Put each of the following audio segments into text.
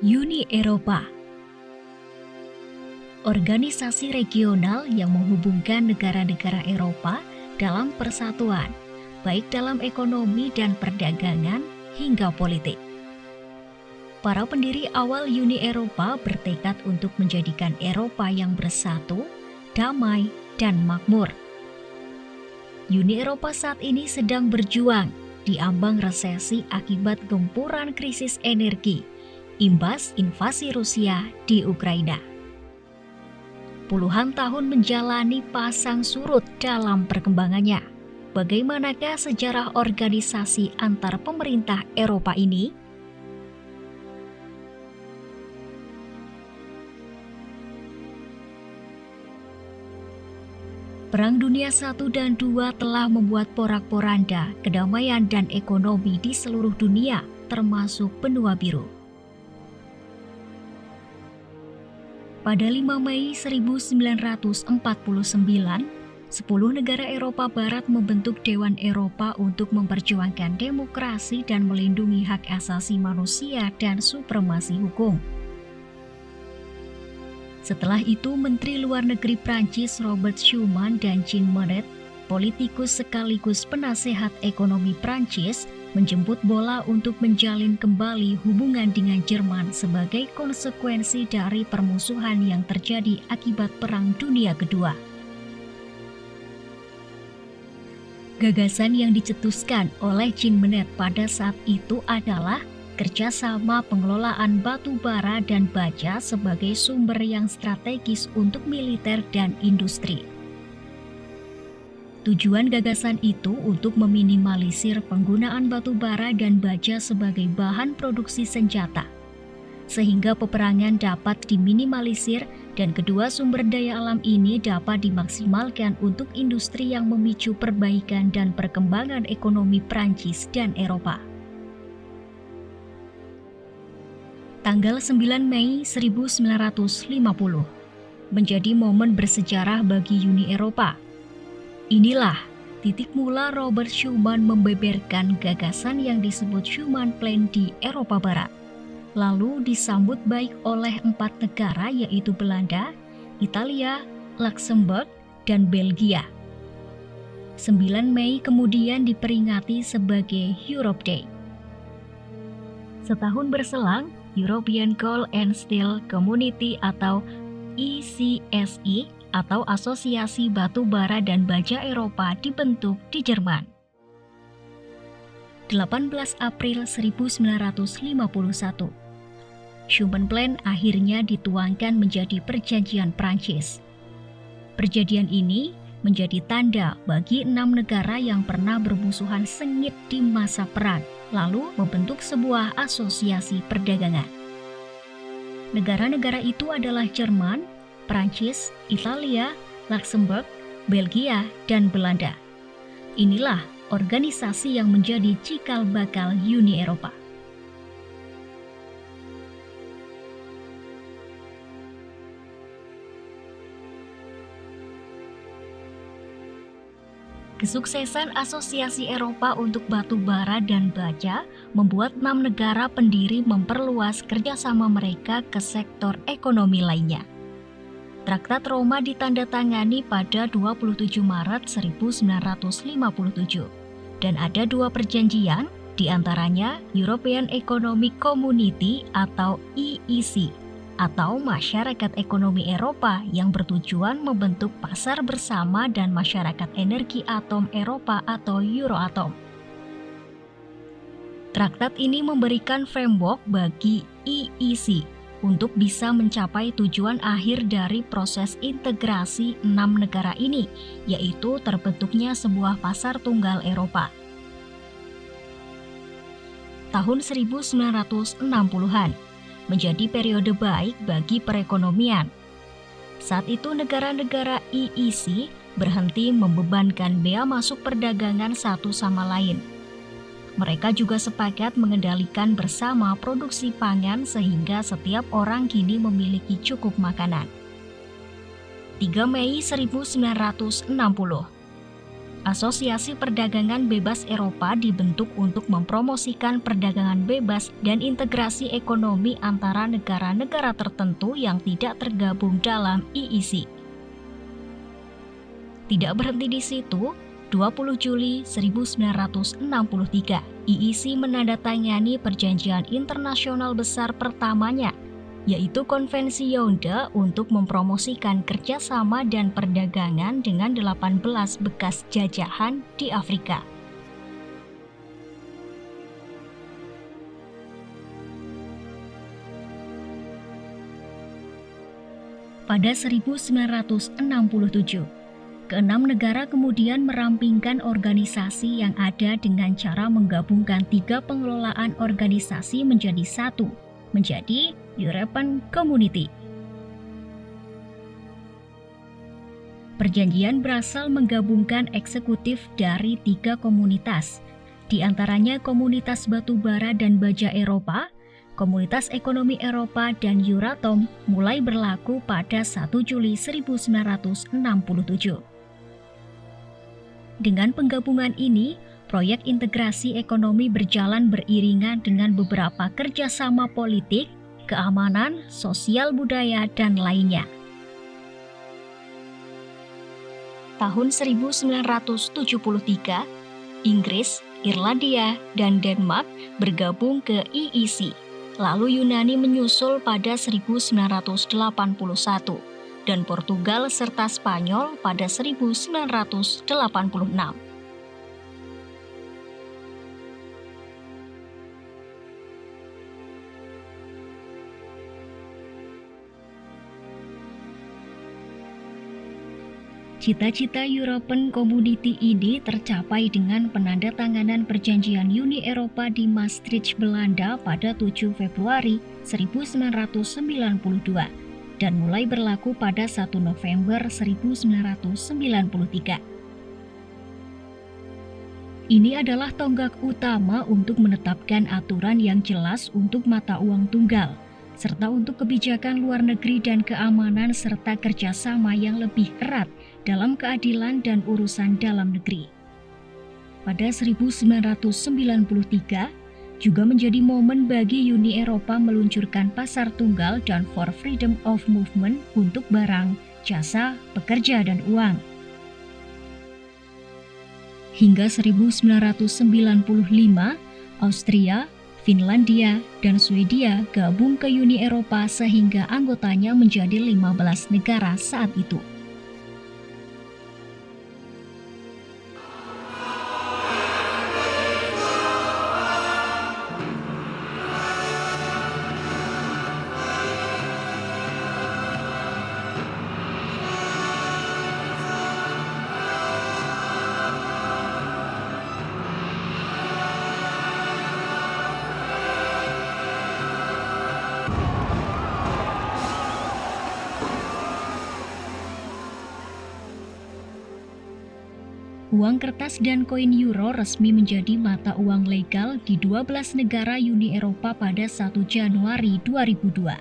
Uni Eropa, organisasi regional yang menghubungkan negara-negara Eropa dalam persatuan, baik dalam ekonomi dan perdagangan hingga politik. Para pendiri awal Uni Eropa bertekad untuk menjadikan Eropa yang bersatu, damai, dan makmur. Uni Eropa saat ini sedang berjuang di ambang resesi akibat gempuran krisis energi, imbas invasi Rusia di Ukraina. Puluhan tahun menjalani pasang surut dalam perkembangannya. Bagaimanakah sejarah organisasi antar pemerintah Eropa ini? Perang Dunia I dan II telah membuat porak-poranda kedamaian dan ekonomi di seluruh dunia, termasuk benua biru. Pada 5 Mei 1949, 10 negara Eropa Barat membentuk Dewan Eropa untuk memperjuangkan demokrasi dan melindungi hak asasi manusia dan supremasi hukum. Setelah itu, Menteri Luar Negeri Prancis Robert Schuman dan Jean Monnet, politikus sekaligus penasehat ekonomi Prancis, menjemput bola untuk menjalin kembali hubungan dengan Jerman sebagai konsekuensi dari permusuhan yang terjadi akibat Perang Dunia Kedua. Gagasan yang dicetuskan oleh Jean Monnet pada saat itu adalah kerjasama pengelolaan batu bara dan baja sebagai sumber yang strategis untuk militer dan industri. Tujuan gagasan itu untuk meminimalisir penggunaan batu bara dan baja sebagai bahan produksi senjata, sehingga peperangan dapat diminimalisir dan kedua sumber daya alam ini dapat dimaksimalkan untuk industri yang memicu perbaikan dan perkembangan ekonomi Prancis dan Eropa. Tanggal 9 Mei 1950 menjadi momen bersejarah bagi Uni Eropa. Inilah titik mula Robert Schuman membeberkan gagasan yang disebut Schuman Plan di Eropa Barat. Lalu disambut baik oleh 4 negara yaitu Belanda, Italia, Luxembourg, dan Belgia. 9 Mei kemudian diperingati sebagai Europe Day. Setahun berselang, European Coal and Steel Community atau ECSI atau Asosiasi Batu Bara dan Baja Eropa dibentuk di Jerman. 18 April 1951, Schuman Plan akhirnya dituangkan menjadi Perjanjian Prancis. Perjanjian ini menjadi tanda bagi 6 negara yang pernah bermusuhan sengit di masa perang, lalu membentuk sebuah asosiasi perdagangan. Negara-negara itu adalah Jerman, Prancis, Italia, Luxembourg, Belgia, dan Belanda. Inilah organisasi yang menjadi cikal bakal Uni Eropa. Kesuksesan Asosiasi Eropa untuk Batu Bara dan Baja membuat 6 negara pendiri memperluas kerjasama mereka ke sektor ekonomi lainnya. Traktat Roma ditandatangani pada 27 Maret 1957 dan ada 2 perjanjian, diantaranya European Economic Community atau EEC atau Masyarakat Ekonomi Eropa yang bertujuan membentuk pasar bersama dan Masyarakat Energi Atom Eropa atau Euratom. Traktat ini memberikan framework bagi EEC untuk bisa mencapai tujuan akhir dari proses integrasi 6 negara ini, yaitu terbentuknya sebuah pasar tunggal Eropa. Tahun 1960-an menjadi periode baik bagi perekonomian. Saat itu negara-negara EEC berhenti membebankan bea masuk perdagangan satu sama lain. Mereka juga sepakat mengendalikan bersama produksi pangan sehingga setiap orang kini memiliki cukup makanan. 3 Mei 1960, Asosiasi Perdagangan Bebas Eropa dibentuk untuk mempromosikan perdagangan bebas dan integrasi ekonomi antara negara-negara tertentu yang tidak tergabung dalam EEC. Tidak berhenti di situ, 20 Juli 1963, EEC menandatangani perjanjian internasional besar pertamanya, yaitu Konvensi Yaounde untuk mempromosikan kerjasama dan perdagangan dengan 18 bekas jajahan di Afrika. Pada 1967, keenam negara kemudian merampingkan organisasi yang ada dengan cara menggabungkan 3 pengelolaan organisasi menjadi satu, menjadi European Community. Perjanjian berasal menggabungkan eksekutif dari 3 komunitas, di antaranya Komunitas Batubara dan Baja Eropa, Komunitas Ekonomi Eropa, dan Euratom, mulai berlaku pada 1 Juli 1967. Dengan penggabungan ini, proyek integrasi ekonomi berjalan beriringan dengan beberapa kerjasama politik, keamanan, sosial budaya, dan lainnya. Tahun 1973, Inggris, Irlandia, dan Denmark bergabung ke EEC. Lalu Yunani menyusul pada 1981, dan Portugal serta Spanyol pada 1986. Cita-cita European Community ini tercapai dengan penandatanganan perjanjian Uni Eropa di Maastricht, Belanda pada 7 Februari 1992 dan mulai berlaku pada 1 November 1993. Ini adalah tonggak utama untuk menetapkan aturan yang jelas untuk mata uang tunggal, serta untuk kebijakan luar negeri dan keamanan serta kerjasama yang lebih erat dalam keadilan dan urusan dalam negeri. Pada 1993, juga menjadi momen bagi Uni Eropa meluncurkan pasar tunggal dan for freedom of movement untuk barang, jasa, pekerja, dan uang. Hingga 1995, Austria, Finlandia, dan Swedia gabung ke Uni Eropa sehingga anggotanya menjadi 15 negara saat itu. Uang kertas dan koin euro resmi menjadi mata uang legal di 12 negara Uni Eropa pada 1 Januari 2002.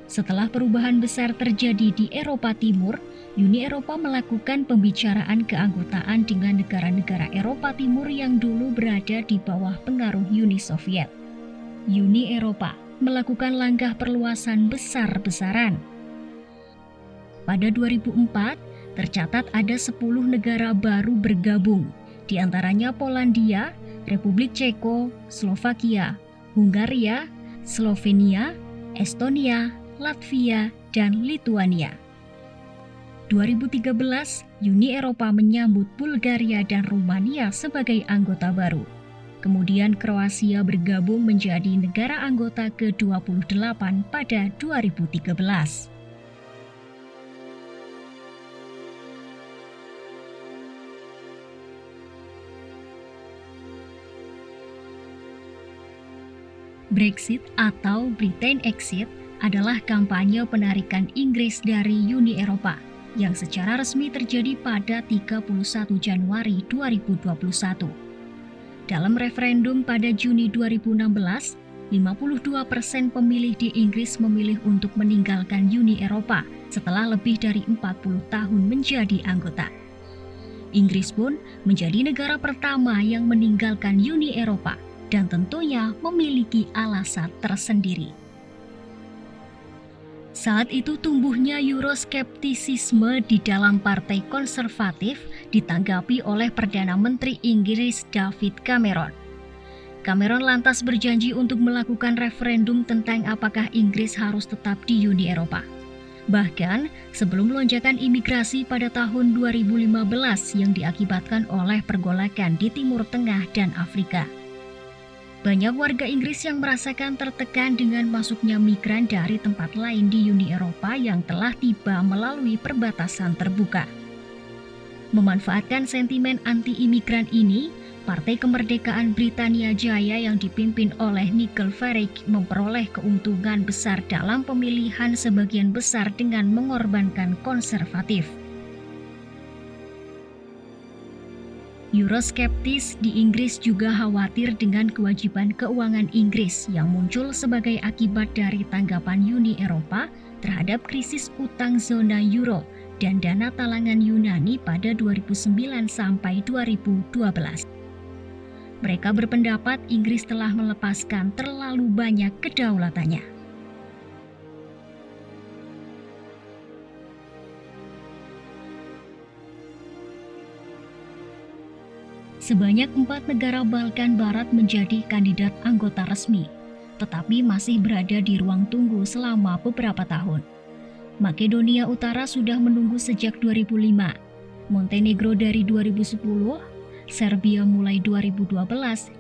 Setelah perubahan besar terjadi di Eropa Timur, Uni Eropa melakukan pembicaraan keanggotaan dengan negara-negara Eropa Timur yang dulu berada di bawah pengaruh Uni Soviet. Uni Eropa melakukan langkah perluasan besar-besaran. Pada 2004, tercatat ada 10 negara baru bergabung, di antaranya Polandia, Republik Ceko, Slovakia, Hungaria, Slovenia, Estonia, Latvia, dan Lituania. 2013, Uni Eropa menyambut Bulgaria dan Rumania sebagai anggota baru. Kemudian Kroasia bergabung menjadi negara anggota ke-28 pada 2013. Brexit atau Britain Exit adalah kampanye penarikan Inggris dari Uni Eropa yang secara resmi terjadi pada 31 Januari 2021. Dalam referendum pada Juni 2016, 52% pemilih di Inggris memilih untuk meninggalkan Uni Eropa setelah lebih dari 40 tahun menjadi anggota. Inggris pun menjadi negara pertama yang meninggalkan Uni Eropa dan tentunya memiliki alasan tersendiri. Saat itu tumbuhnya euroskeptisisme di dalam Partai Konservatif ditanggapi oleh Perdana Menteri Inggris David Cameron. Cameron lantas berjanji untuk melakukan referendum tentang apakah Inggris harus tetap di Uni Eropa. Bahkan sebelum lonjakan imigrasi pada tahun 2015 yang diakibatkan oleh pergolakan di Timur Tengah dan Afrika. Banyak warga Inggris yang merasakan tertekan dengan masuknya migran dari tempat lain di Uni Eropa yang telah tiba melalui perbatasan terbuka. Memanfaatkan sentimen anti-imigran ini, Partai Kemerdekaan Britania Jaya yang dipimpin oleh Nigel Farage memperoleh keuntungan besar dalam pemilihan sebagian besar dengan mengorbankan konservatif. Euroskeptis di Inggris juga khawatir dengan kewajiban keuangan Inggris yang muncul sebagai akibat dari tanggapan Uni Eropa terhadap krisis utang zona euro dan dana talangan Yunani pada 2009 sampai 2012. Mereka berpendapat Inggris telah melepaskan terlalu banyak kedaulatannya. Sebanyak 4 negara Balkan Barat menjadi kandidat anggota resmi, tetapi masih berada di ruang tunggu selama beberapa tahun. Makedonia Utara sudah menunggu sejak 2005, Montenegro dari 2010, Serbia mulai 2012,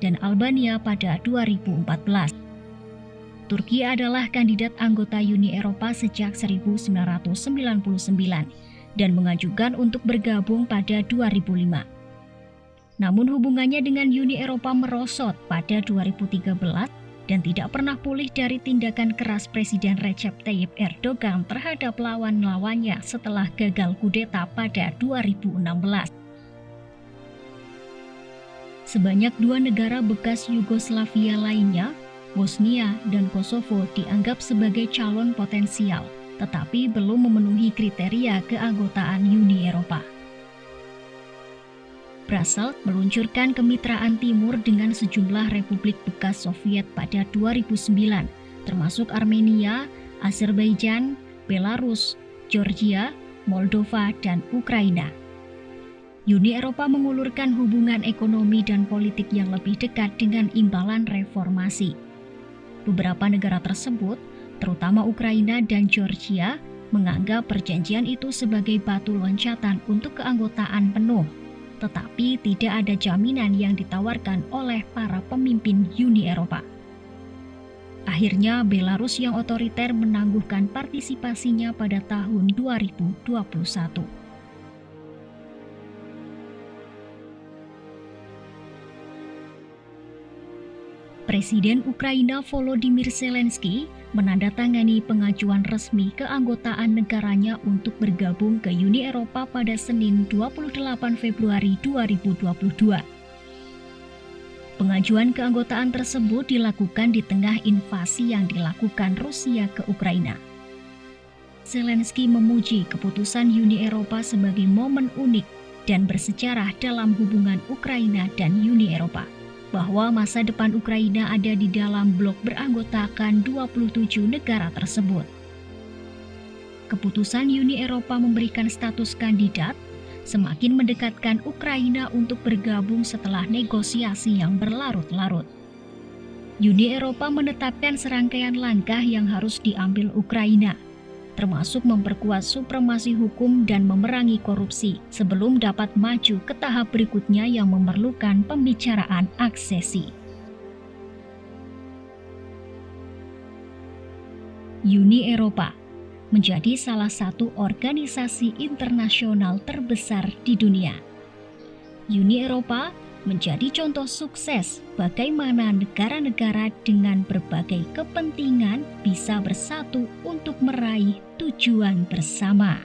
dan Albania pada 2014. Turki adalah kandidat anggota Uni Eropa sejak 1999 dan mengajukan untuk bergabung pada 2005. Namun hubungannya dengan Uni Eropa merosot pada 2013 dan tidak pernah pulih dari tindakan keras Presiden Recep Tayyip Erdogan terhadap lawan-lawannya setelah gagal kudeta pada 2016. Sebanyak 2 negara bekas Yugoslavia lainnya, Bosnia dan Kosovo, dianggap sebagai calon potensial, tetapi belum memenuhi kriteria keanggotaan Uni Eropa. Brussels meluncurkan kemitraan timur dengan sejumlah republik bekas Soviet pada 2009, termasuk Armenia, Azerbaijan, Belarus, Georgia, Moldova, dan Ukraina. Uni Eropa mengulurkan hubungan ekonomi dan politik yang lebih dekat dengan imbalan reformasi. Beberapa negara tersebut, terutama Ukraina dan Georgia, menganggap perjanjian itu sebagai batu loncatan untuk keanggotaan penuh. Tetapi tidak ada jaminan yang ditawarkan oleh para pemimpin Uni Eropa. Akhirnya Belarus yang otoriter menangguhkan partisipasinya pada tahun 2021. Presiden Ukraina Volodymyr Zelensky menandatangani pengajuan resmi keanggotaan negaranya untuk bergabung ke Uni Eropa pada Senin 28 Februari 2022. Pengajuan keanggotaan tersebut dilakukan di tengah invasi yang dilakukan Rusia ke Ukraina. Zelensky memuji keputusan Uni Eropa sebagai momen unik dan bersejarah dalam hubungan Ukraina dan Uni Eropa, bahwa masa depan Ukraina ada di dalam blok beranggotakan 27 negara tersebut. Keputusan Uni Eropa memberikan status kandidat semakin mendekatkan Ukraina untuk bergabung setelah negosiasi yang berlarut-larut. Uni Eropa menetapkan serangkaian langkah yang harus diambil Ukraina, termasuk memperkuat supremasi hukum dan memerangi korupsi sebelum dapat maju ke tahap berikutnya yang memerlukan pembicaraan aksesi. Uni Eropa menjadi salah satu organisasi internasional terbesar di dunia. Uni Eropa menjadi contoh sukses bagaimana negara-negara dengan berbagai kepentingan bisa bersatu untuk meraih tujuan bersama.